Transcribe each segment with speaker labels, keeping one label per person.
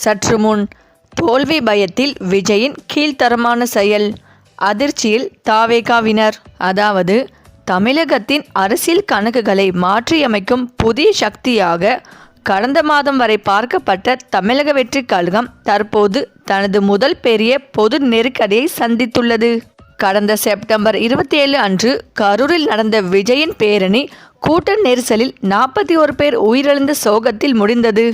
Speaker 1: சற்று முன் தோல்வி பயத்தில் விஜயின் கீழ்த்தரமான செயல், அதிர்ச்சியில் தாவேகாவினர். அதாவது தமிழகத்தின் அரசியல் கணக்குகளை மாற்றியமைக்கும் புதிய சக்தியாக கடந்த மாதம் வரை பார்க்கப்பட்ட தமிழக வெற்றி கழகம் தற்போது தனது முதல் பெரிய பொது நெருக்கடியை சந்தித்துள்ளது. கடந்த செப்டம்பர் 27 அன்று கரூரில் நடந்த விஜயின் பேரணி கூட்ட நெரிசலில் 41 பேர் உயிரிழந்த சோகத்தில் முடிந்தது.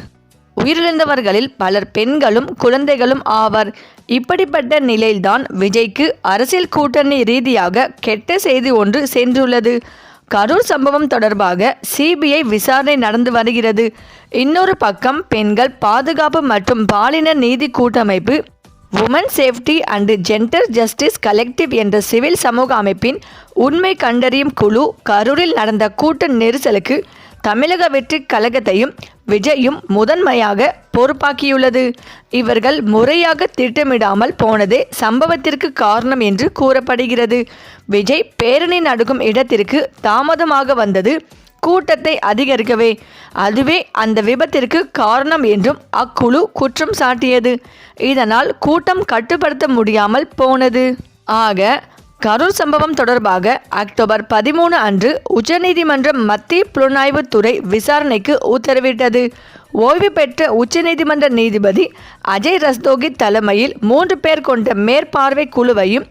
Speaker 1: உயிரிழந்தவர்களில் பலர் பெண்களும் குழந்தைகளும் ஆவர். இப்படிப்பட்ட நிலையில்தான் விஜய்க்கு அரசியல் கூட்டணி ரீதியாக கெட்ட செய்தி ஒன்று சென்றுள்ளது. கரூர் சம்பவம் தொடர்பாக சிபிஐ விசாரணை நடந்து வருகிறது. இன்னொரு பக்கம் பெண்கள் பாதுகாப்பு மற்றும் பாலின நீதி கூட்டமைப்பு, women safety and gender justice collective என்ற சிவில் சமூக அமைப்பின் உண்மை கண்டறியும் குழு கரூரில் நடந்த கூட்ட நெரிசலுக்கு தமிழக வெற்றி கழகத்தையும் விஜயும் முதன்மையாக பொறுப்பாக்கியுள்ளது. இவர்கள் முறையாக திட்டமிடாமல் போனதே சம்பவத்திற்கு காரணம் என்று கூறப்படுகிறது. விஜய் பேரணி நடக்கும் இடத்திற்கு தாமதமாக வந்தது கூட்டத்தை அதிகரிக்கவே, அதுவே அந்த விபத்திற்கு காரணம் என்றும் அக்குழு குற்றம் சாட்டியது. இதனால் கூட்டம் கட்டுப்படுத்த முடியாமல் போனது. ஆக கரூர் சம்பவம் தொடர்பாக அக்டோபர் 13 அன்று உச்சநீதிமன்றம் மத்திய புலனாய்வுத்துறை விசாரணைக்கு உத்தரவிட்டது. ஓய்வு பெற்ற உச்சநீதிமன்ற நீதிபதி அஜய் ரஸ்தோகி தலைமையில் 3 பேர் கொண்ட மேற்பார்வை குழுவையும்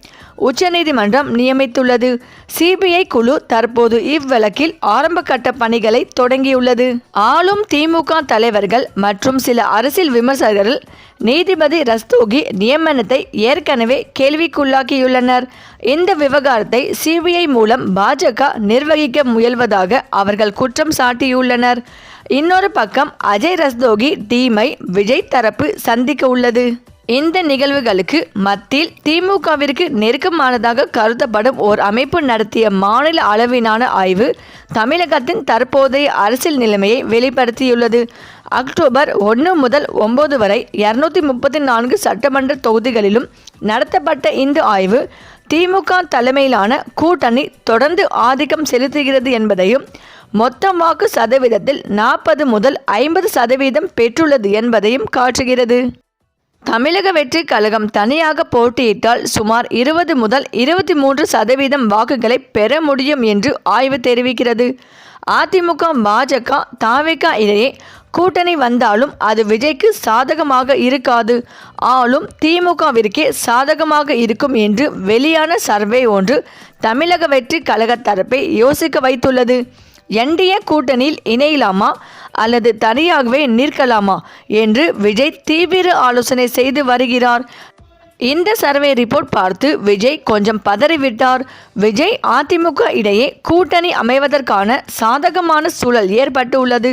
Speaker 1: உச்சநீதிமன்றம் நியமித்துள்ளது. சிபிஐ குழு தற்போது இவ்வழக்கில் ஆரம்ப கட்ட பணிகளை தொடங்கியுள்ளது. ஆளும் திமுக தலைவர்கள் மற்றும் சில அரசியல் விமர்சகர்கள் நீதிபதி ரஸ்தோகி நியமனத்தை ஏற்கனவே கேள்விக்குள்ளாக்கியுள்ளனர். இந்த விவகாரத்தை சிபிஐ மூலம் பாஜக நிர்வகிக்க முயல்வதாக அவர்கள் குற்றம் சாட்டியுள்ளனர். இன்னொரு பக்கம் அஜய் ரஸ்தோகி டீமை விஜய் தரப்பு சந்திக்க உள்ளது. இந்த நிகழ்வுகளுக்கு மத்தியில் திமுகவிற்கு நெருக்கமானதாக கருதப்படும் ஓர் அமைப்பு நடத்திய மாநில அளவிலான ஆய்வு தமிழகத்தின் தற்போதைய அரசியல் நிலைமையை வெளிப்படுத்தியுள்ளது. அக்டோபர் 1 முதல் 9 வரை 234 சட்டமன்ற தொகுதிகளிலும் நடத்தப்பட்ட இந்த ஆய்வு திமுக தலைமையிலான கூட்டணி தொடர்ந்து ஆதிக்கம் செலுத்துகிறது என்பதையும், மொத்த வாக்கு சதவீதத்தில் 40 முதல் 50% பெற்றுள்ளது என்பதையும் காட்டுகிறது. தமிழக வெற்றி கழகம் தனியாக போட்டியிட்டால் சுமார் 20 முதல் 23% வாக்குகளை பெற முடியும் என்று ஆய்வு தெரிவிக்கிறது. அதிமுக, பாஜக, தவேக இடையே கூட்டணி வந்தாலும் அது விஜய்க்கு சாதகமாக இருக்காது, ஆளும் திமுகவிற்கே சாதகமாக இருக்கும் என்று வெளியான சர்வே ஒன்று தமிழக வெற்றி கழக தரப்பை யோசிக்க வைத்துள்ளது. என்டிஏ கூட்டணியில் இணையலாமா அல்லது தனியாகவே நிற்கலாமா என்று விஜய் தீவிர ஆலோசனை செய்து வருகிறார். இந்த சர்வே ரிப்போர்ட் பார்த்து விஜய் கொஞ்சம் பதறிவிட்டார். விஜய் அதிமுக இடையே கூட்டணி அமைவதற்கான சாதகமான சூழல் ஏற்பட்டு உள்ளது.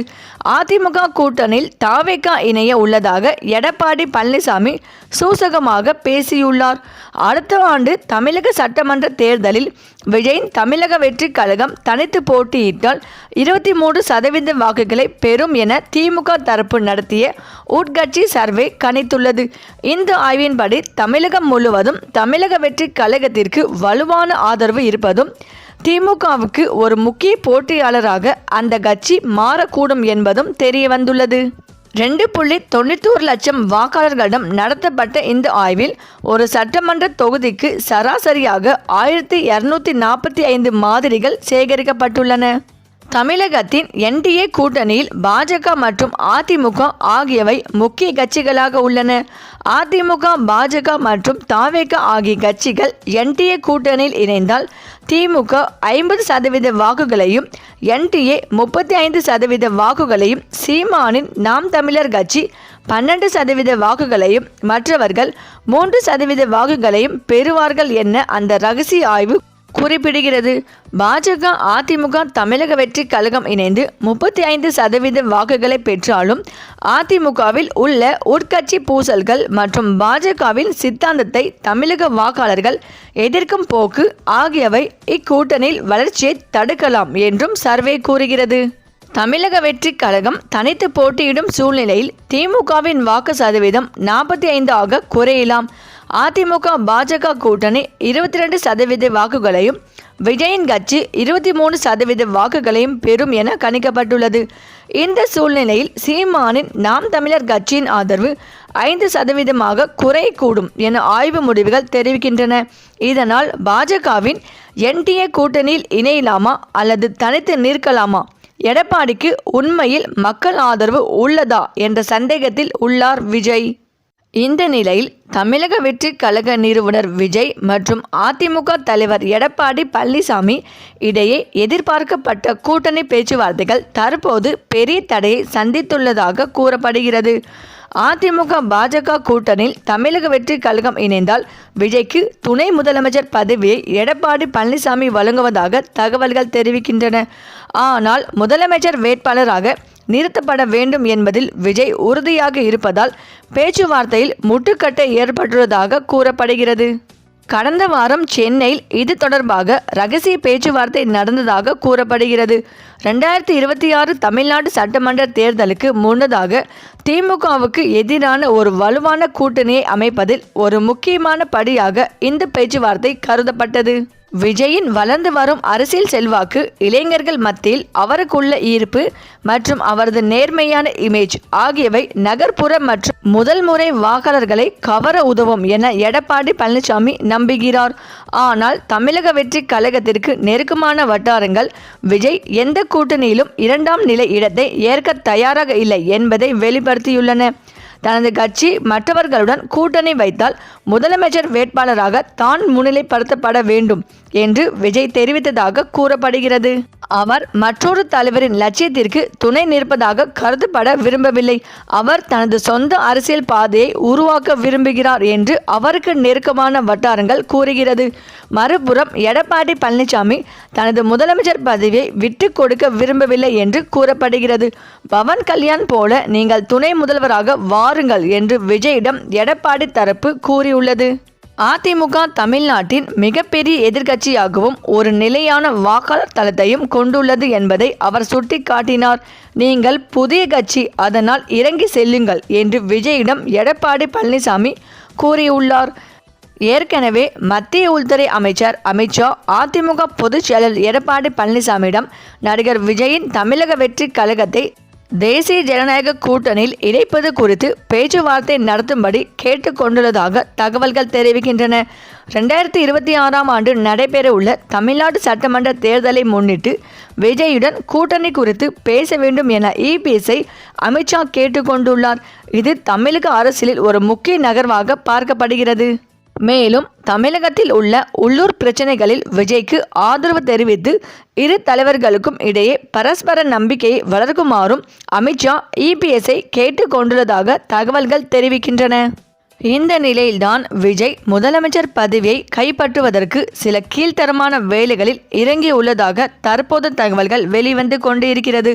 Speaker 1: அதிமுக கூட்டணியில் தவேக இணைய உள்ளதாக எடப்பாடி பழனிசாமி சூசகமாக பேசியுள்ளார். அடுத்த ஆண்டு தமிழக சட்டமன்ற தேர்தலில் விஜயின் தமிழக வெற்றி கழகம் தனித்து போட்டியிட்டால் 23% வாக்குகளை பெறும் என திமுக தரப்பு நடத்திய உட்கட்சி சர்வே கணித்துள்ளது. இந்த ஆய்வின்படி தமிழகம் முழுவதும் தமிழக வெற்றி கழகத்திற்கு வலுவான ஆதரவு இருப்பதும், திமுகவுக்கு ஒரு முக்கிய போட்டியாளராக அந்த கட்சி மாறக்கூடும் என்பதும் தெரிய வந்துள்ளது. 2.91 லட்சம் வாக்காளர்களிடம் நடத்தப்பட்ட இந்த ஆய்வில் ஒரு சட்டமன்ற தொகுதிக்கு சராசரியாக 1245 மாதிரிகள் சேகரிக்கப்பட்டுள்ளன. தமிழகத்தின் என்டிஏ கூட்டணியில் பாஜக மற்றும் அதிமுக ஆகியவை முக்கிய கட்சிகளாக உள்ளன. அதிமுக, பாஜக மற்றும் தவேக ஆகிய கட்சிகள் என்டிஏ கூட்டணியில் இணைந்தால் திமுக 50% வாக்குகளையும், என்டிஏ 35% வாக்குகளையும், சீமானின் நாம் தமிழர் கட்சி 12% வாக்குகளையும், மற்றவர்கள் 3% வாக்குகளையும் பெறுவார்கள் என அந்த ரகசிய ஆய்வு குறிப்பிடுகிறது. பாஜக, அதிமுக, தமிழக வெற்றி கழகம் இணைந்து 35% வாக்குகளை பெற்றாலும் அதிமுகவில் உள்ள உட்கட்சி பூசல்கள் மற்றும் பாஜகவின் சித்தாந்தத்தை தமிழக வாக்காளர்கள் எதிர்க்கும் போக்கு ஆகியவை இக்கூட்டணியில் வளர்ச்சியை தடுக்கலாம் என்றும் சர்வே கூறுகிறது. தமிழக வெற்றி கழகம் தனித்து போட்டியிடும் சூழ்நிலையில் திமுகவின் வாக்கு சதவீதம் 45 குறையலாம். அதிமுக பாஜக கூட்டணி 22% வாக்குகளையும் விஜயின் கட்சி 23% வாக்குகளையும் பெறும் என கணிக்கப்பட்டுள்ளது. இந்த சூழ்நிலையில் சீமானின் நாம் தமிழர் கட்சியின் ஆதரவு 5% குறையக்கூடும் என ஆய்வு முடிவுகள் தெரிவிக்கின்றன. இதனால் பாஜகவின் என்டிஏ கூட்டணியில் இணையலாமா அல்லது தனித்து நிற்கலாமா? எடப்பாடிக்கு உண்மையில் மக்கள் ஆதரவு உள்ளதா என்ற சந்தேகத்தில் உள்ளார் விஜய். இந்த நிலையில் தமிழக வெற்றி கழக நிறுவனர் விஜய் மற்றும் அதிமுக தலைவர் எடப்பாடி பழனிசாமி இடையே எதிர்பார்க்கப்பட்ட கூட்டணி பேச்சுவார்த்தைகள் தற்போது பெரிய தடையை சந்தித்துள்ளதாக கூறப்படுகிறது. அதிமுக பாஜக கூட்டணியில் தமிழக வெற்றி கழகம் இணைந்தால் விஜய்க்கு துணை முதலமைச்சர் பதவியை எடப்பாடி பழனிசாமி வழங்குவதாக தகவல்கள் தெரிவிக்கின்றன. ஆனால் முதலமைச்சர் வேட்பாளராக நிறுத்தப்பட வேண்டும் என்பதில் விஜய் உறுதியாக இருப்பதால் பேச்சுவார்த்தையில் முட்டுக்கட்டை ஏற்பட்டுள்ளதாக கூறப்படுகிறது. கடந்த வாரம் சென்னையில் இது தொடர்பாக ரகசிய பேச்சுவார்த்தை நடந்ததாக கூறப்படுகிறது. 2026 தமிழ்நாடு சட்டமன்ற தேர்தலுக்கு முன்னதாக திமுகவுக்கு எதிரான ஒரு வலுவான கூட்டணியை அமைப்பதில் ஒரு முக்கியமான படியாக இந்த பேச்சுவார்த்தை கருதப்பட்டது. விஜயின் வளர்ந்து வரும் அரசியல் செல்வாக்கு, இளைஞர்கள் மத்தியில் அவருக்குள்ள ஈர்ப்பு மற்றும் அவரது நேர்மையான இமேஜ் ஆகியவை நகர்ப்புற மற்றும் முதல் முறை வாக்காளர்களை கவர உதவும் என எடப்பாடி பழனிசாமி நம்புகிறார். ஆனால் தமிழக வெற்றி கழகத்திற்கு நெருக்கமான வட்டாரங்கள் விஜய் எந்த கூட்டணியிலும் 2ஆம் நிலை இடத்தை ஏற்க தயாராக இல்லை என்பதை வெளிப்படுத்தியுள்ளன. தனது கட்சி மற்றவர்களுடன் கூட்டணி வைத்தால் முதலமைச்சர் வேட்பாளராக தான் முன்னிலைப்படுத்தப்பட வேண்டும் என்று விஜய் தெரிவித்ததாக கூறப்படுகிறது. அவர் மற்றொரு தலைவரின் லட்சியத்திற்கு துணை நிற்பதாக கருதப்பட விரும்பவில்லை. அவர் தனது சொந்த அரசியல் பாதையை உருவாக்க விரும்புகிறார் என்று அவருக்கு நெருக்கமான வட்டாரங்கள் கூறுகிறது. மறுபுறம் எடப்பாடி பழனிசாமி தனது முதலமைச்சர் பதவியை விட்டு கொடுக்க விரும்பவில்லை என்று கூறப்படுகிறது. பவன் கல்யாண் போல நீங்கள் துணை முதல்வராக வாருங்கள் என்று விஜயிடம் எடப்பாடி தரப்பு கூறியுள்ளது. அதிமுக தமிழ்நாட்டின் மிகப்பெரிய எதிர்க்கட்சியாகவும் ஒரு நிலையான வாக்காளர் தளத்தையும் கொண்டுள்ளது என்பதை அவர் சுட்டிக்காட்டினார். நீங்கள் புதிய கட்சி, அதனால் இறங்கி செல்லுங்கள் என்று விஜயிடம் எடப்பாடி பழனிசாமி கூறியுள்ளார். ஏற்கனவே மத்திய உள்துறை அமைச்சர் அமித்ஷா அதிமுக பொதுச் செயலர் எடப்பாடி பழனிசாமியிடம் நடிகர் விஜயின் தமிழக வெற்றி கழகத்தை தேசிய ஜனநாயக கூட்டணியில் இணைப்பது குறித்து பேச்சுவார்த்தை நடத்தும்படி கேட்டுக்கொண்டுள்ளதாக தகவல்கள் தெரிவிக்கின்றன. 2026ஆம் ஆண்டு நடைபெறவுள்ள தமிழ்நாடு சட்டமன்ற தேர்தலை முன்னிட்டு விஜயுடன் கூட்டணி குறித்து பேச வேண்டும் என இபிஎஸ்ஐ அமித்ஷா கேட்டுக்கொண்டுள்ளார். இது தமிழக அரசியலில் ஒரு முக்கிய நகர்வாக பார்க்கப்படுகிறது. மேலும் தமிழகத்தில் உள்ள உள்ளூர் பிரச்சனைகளில் விஜய்க்கு ஆதரவு தெரிவித்து இரு தலைவர்களுக்கும் இடையே பரஸ்பர நம்பிக்கையை வளர்க்குமாறும் அமித்ஷா இபிஎஸ்ஐ கேட்டுக்கொண்டுள்ளதாக தகவல்கள் தெரிவிக்கின்றன. இந்த நிலையில்தான் விஜய் முதலமைச்சர் பதவியை கைப்பற்றுவதற்கு சில கீழ்த்தரமான வேலைகளில் இறங்கியுள்ளதாக தற்போது தகவல்கள் வெளிவந்து கொண்டு இருக்கிறது.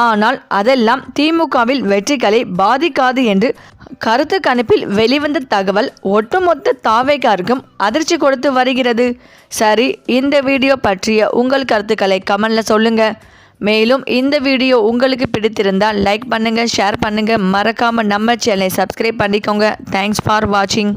Speaker 1: ஆனால் அதெல்லாம் திமுகவில் வெற்றிகளை பாதிக்காது என்று கருத்து கணிப்பில் வெளிவந்த தகவல் ஒட்டுமொத்த தாவேக்காருக்கும் அதிர்ச்சி கொடுத்து வருகிறது. சரி, இந்த வீடியோ பற்றிய உங்கள் கருத்துக்களை கமெண்ட்ல சொல்லுங்க. மேலும் இந்த வீடியோ உங்களுக்கு பிடித்திருந்தால் லைக் பண்ணுங்க, ஷேர் பண்ணுங்க, மறக்காம நம்ம சேனலை சப்ஸ்கிரைப் பண்ணிக்கோங்க. தேங்க்ஸ் ஃபார் வாட்சிங்.